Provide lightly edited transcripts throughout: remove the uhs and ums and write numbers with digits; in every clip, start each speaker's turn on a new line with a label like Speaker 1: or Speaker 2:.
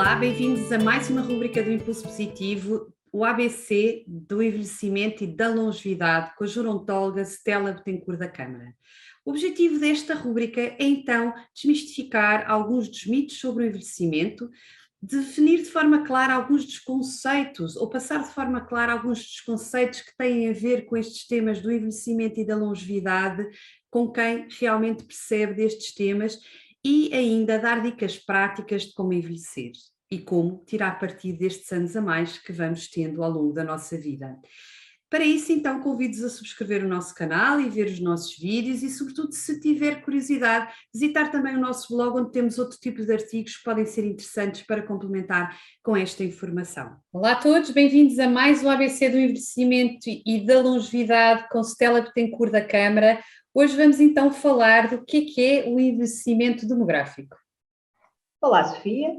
Speaker 1: Olá, bem-vindos a mais uma rubrica do Impulso Positivo, o ABC do envelhecimento e da longevidade, com a gerontóloga Stella Bettencourt da Câmara. O objetivo desta rubrica é então desmistificar alguns dos mitos sobre o envelhecimento, definir de forma clara alguns dos conceitos ou passar de forma clara alguns dos conceitos que têm a ver com estes temas do envelhecimento e da longevidade, com quem realmente percebe destes temas, e ainda dar dicas práticas de como envelhecer e como tirar partido destes anos a mais que vamos tendo ao longo da nossa vida. Para isso, então, convido-vos a subscrever o nosso canal e ver os nossos vídeos e, sobretudo, se tiver curiosidade, visitar também o nosso blog, onde temos outro tipo de artigos que podem ser interessantes para complementar com esta informação. Olá a todos, bem-vindos a mais o ABC do envelhecimento e da longevidade com Stella Bettencourt da Câmara. Hoje vamos então falar do que é o envelhecimento demográfico.
Speaker 2: Olá, Sofia.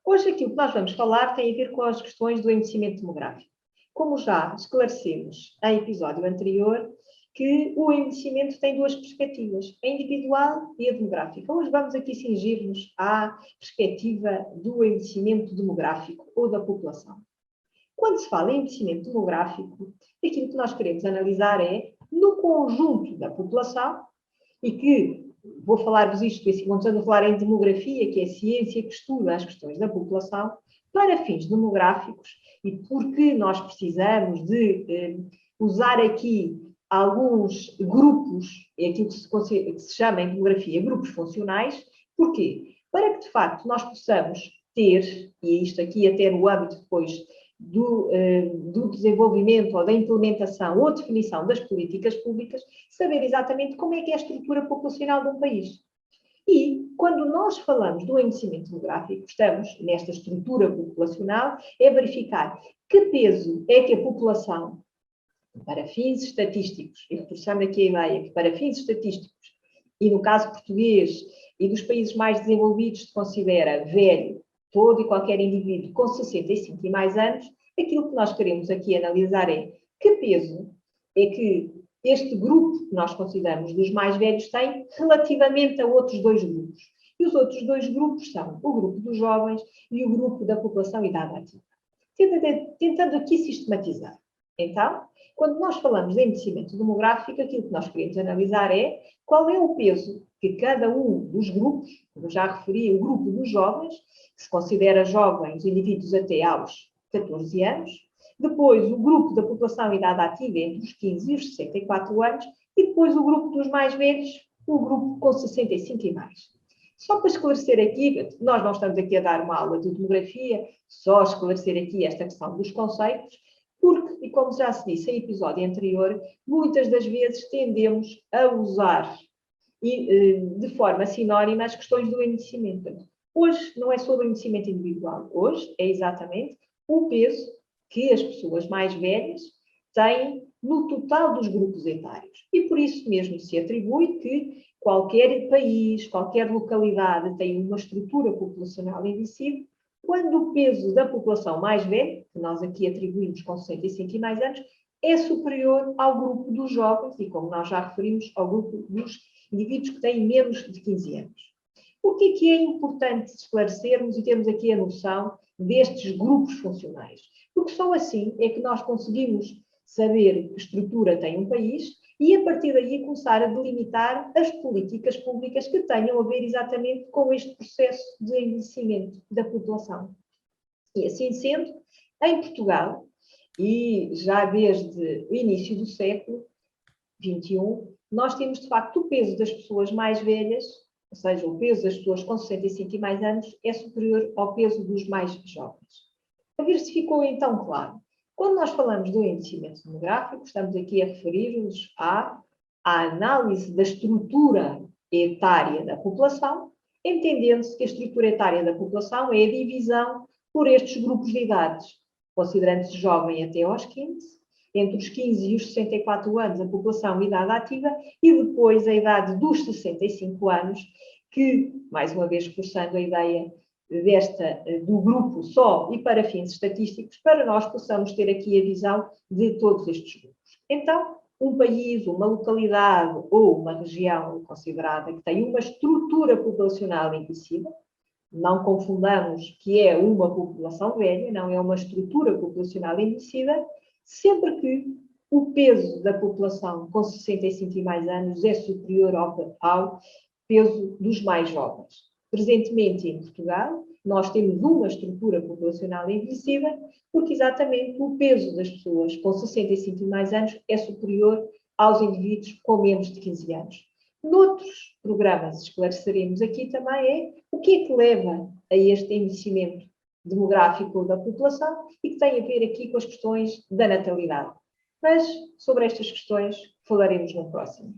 Speaker 2: Hoje aquilo que nós vamos falar tem a ver com as questões do envelhecimento demográfico. Como já esclarecemos em episódio anterior, que o envelhecimento tem duas perspectivas, a individual e a demográfica. Hoje vamos aqui cingir-nos à perspectiva do envelhecimento demográfico ou da população. Quando se fala em envelhecimento demográfico, aquilo que nós queremos analisar é, no conjunto da população, e que, vou falar-vos isto, assim, quando estamos a falar em demografia, que é a ciência que estuda as questões da população, para fins demográficos, e porque nós precisamos de usar aqui alguns grupos, é aquilo que se chama em demografia grupos funcionais. Porquê? Para que, de facto, nós possamos ter, e isto aqui até no âmbito depois do desenvolvimento ou da implementação ou definição das políticas públicas, saber exatamente como é que é a estrutura populacional de um país. E, quando nós falamos do envelhecimento demográfico, estamos nesta estrutura populacional, é verificar que peso é que a população, para fins estatísticos, e reforçando aqui a ideia que para fins estatísticos, e no caso português e dos países mais desenvolvidos se considera velho, todo e qualquer indivíduo com 65 e mais anos, aquilo que nós queremos aqui analisar é que peso é que este grupo que nós consideramos dos mais velhos tem relativamente a outros dois grupos. E os outros dois grupos são o grupo dos jovens e o grupo da população idade ativa. Tentando aqui sistematizar. Então, quando nós falamos de envelhecimento demográfico, aquilo que nós queremos analisar é qual é o peso que cada um dos grupos, como já referi, o grupo dos jovens, que se considera jovens indivíduos até aos 14 anos, depois o grupo da população idade ativa entre os 15 e os 64 anos, e depois o grupo dos mais velhos, o grupo com 65 e mais. Só para esclarecer aqui, nós não estamos aqui a dar uma aula de demografia, só esclarecer aqui esta questão dos conceitos, porque, e como já se disse em episódio anterior, muitas das vezes tendemos a usar de forma sinónima as questões do envelhecimento. Hoje não é sobre o envelhecimento individual, hoje é exatamente o peso que as pessoas mais velhas têm no total dos grupos etários. E por isso mesmo se atribui que qualquer país, qualquer localidade tem uma estrutura populacional envelhecida, quando o peso da população mais velha, que nós aqui atribuímos com 65 e mais anos, é superior ao grupo dos jovens e, como nós já referimos, ao grupo dos indivíduos que têm menos de 15 anos. Por que é importante esclarecermos e termos aqui a noção destes grupos funcionais? Porque só assim é que nós conseguimos saber que estrutura tem um país e, a partir daí, começar a delimitar as políticas públicas que tenham a ver exatamente com este processo de envelhecimento da população. E assim sendo, em Portugal, e já desde o início do século XXI, nós temos, de facto, o peso das pessoas mais velhas, ou seja, o peso das pessoas com 65 e mais anos, é superior ao peso dos mais jovens. A ver se ficou então claro. Quando nós falamos do envelhecimento demográfico, estamos aqui a referir-nos à análise da estrutura etária da população, entendendo-se que a estrutura etária da população é a divisão por estes grupos de idades, considerando-se jovem até aos 15, entre os 15 e os 64 anos a população idade ativa e depois a idade dos 65 anos, que, mais uma vez reforçando a ideia do grupo só e para fins estatísticos, para nós possamos ter aqui a visão de todos estes grupos. Então, um país, uma localidade ou uma região considerada que tem uma estrutura populacional envelhecida, Não confundamos que é uma população velha, não é uma estrutura populacional envelhecida, sempre que o peso da população com 65 e mais anos é superior ao peso dos mais jovens. Presentemente, em Portugal, nós temos uma estrutura populacional envelhecida, porque exatamente o peso das pessoas com 65 e mais anos é superior aos indivíduos com menos de 15 anos. Noutros programas esclareceremos aqui também o que é que leva a este envelhecimento demográfico da população e que tem a ver aqui com as questões da natalidade. Mas sobre estas questões falaremos no próximo.